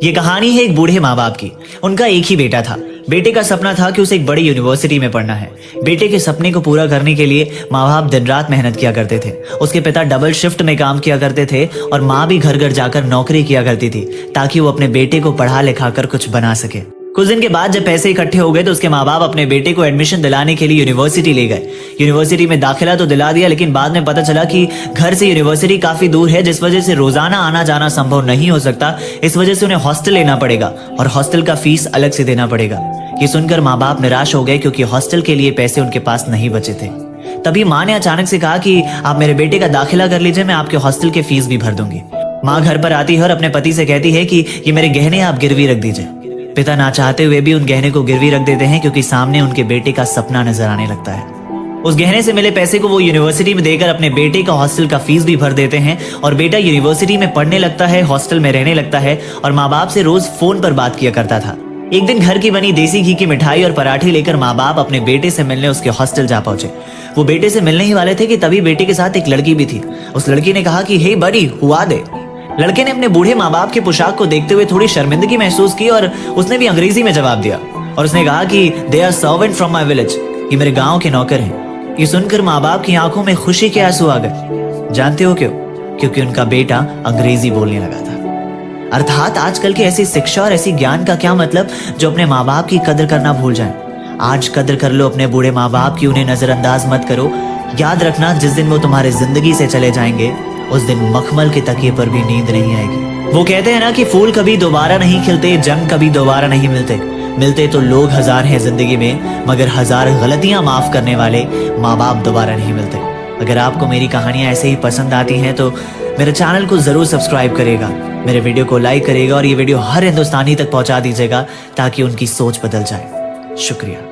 ये कहानी है एक बूढ़े माँ बाप की। उनका एक ही बेटा था। बेटे का सपना था कि उसे एक बड़ी यूनिवर्सिटी में पढ़ना है। बेटे के सपने को पूरा करने के लिए माँ बाप दिन रात मेहनत किया करते थे। उसके पिता डबल शिफ्ट में काम किया करते थे और माँ भी घर घर जाकर नौकरी किया करती थी ताकि वो अपने बेटे को पढ़ा लिखा कर कुछ बना सके। कुछ दिन के बाद जब पैसे इकट्ठे हो गए तो उसके माँ बाप अपने बेटे को एडमिशन दिलाने के लिए यूनिवर्सिटी ले गए। यूनिवर्सिटी में दाखिला तो दिला दिया, लेकिन बाद में पता चला कि घर से यूनिवर्सिटी काफी दूर है, जिस वजह से रोजाना आना जाना संभव नहीं हो सकता। इस वजह से उन्हें हॉस्टल लेना पड़ेगा और हॉस्टल का फीस अलग से देना पड़ेगा। ये सुनकर माँ बाप निराश हो गए क्योंकि हॉस्टल के लिए पैसे उनके पास नहीं बचे थे। तभी माँ ने अचानक से कहा कि आप मेरे बेटे का दाखिला कर लीजिए, मैं आपके हॉस्टल के फीस भी भर दूंगी। माँ घर पर आती है और अपने पति से कहती है कि ये मेरे गहने आप गिरवी रख दीजिए। पिता ना चाहते हुए भी उन गहने को गिरवी रख देते हैं क्योंकि सामने उनके बेटे का सपना नजर आने लगता है। उस गहने से मिले पैसे को वो यूनिवर्सिटी में देकर अपने बेटे का हॉस्टल का फीस भी भर देते हैं और बेटा यूनिवर्सिटी में पढ़ने लगता है, हॉस्टल में रहने लगता है और माँ बाप से रोज फोन पर बात किया करता था। एक दिन घर की बनी देसी घी की मिठाई और पराठे लेकर माँ बाप अपने बेटे से मिलने उसके हॉस्टल जा पहुंचे। वो बेटे से मिलने ही वाले थे कि तभी बेटे के साथ एक लड़की भी थी। उस लड़की ने कहा कि हे बड़ी, हुआ दे। लड़के ने अपने बूढ़े माँ बाप के पोशाक को देखते हुए थोड़ी शर्मिंदगी महसूस की और उसने भी अंग्रेजी में जवाब दिया और उसने कहा कि they are servant from my village, ये मेरे गांव के नौकर हैं। ये सुनकर माँ बाप की आंखों में खुशी के आंसू आ गए। जानते हो क्यों? क्योंकि उनका बेटा अंग्रेजी बोलने लगा था। अर्थात आजकल की ऐसी शिक्षा और ऐसी ज्ञान का क्या मतलब जो अपने माँ बाप की कदर करना भूल जाए। आज कदर कर लो अपने बूढ़े माँ बाप की, उन्हें नजरअंदाज मत करो। याद रखना, जिस दिन वो तुम्हारे जिंदगी से चले जाएंगे उस दिन मखमल के तकिए पर भी नींद नहीं आएगी। वो कहते हैं ना कि फूल कभी दोबारा नहीं खिलते, जंग कभी दोबारा नहीं मिलते। मिलते तो लोग हजार हैं जिंदगी में, मगर हजार गलतियां माफ करने वाले माँ बाप दोबारा नहीं मिलते। अगर आपको मेरी कहानियां ऐसे ही पसंद आती हैं तो मेरे चैनल को जरूर सब्सक्राइब करेगा, मेरे वीडियो को लाइक करेगा और ये वीडियो हर हिंदुस्तानी तक पहुंचा दीजिएगा ताकि उनकी सोच बदल जाए। शुक्रिया।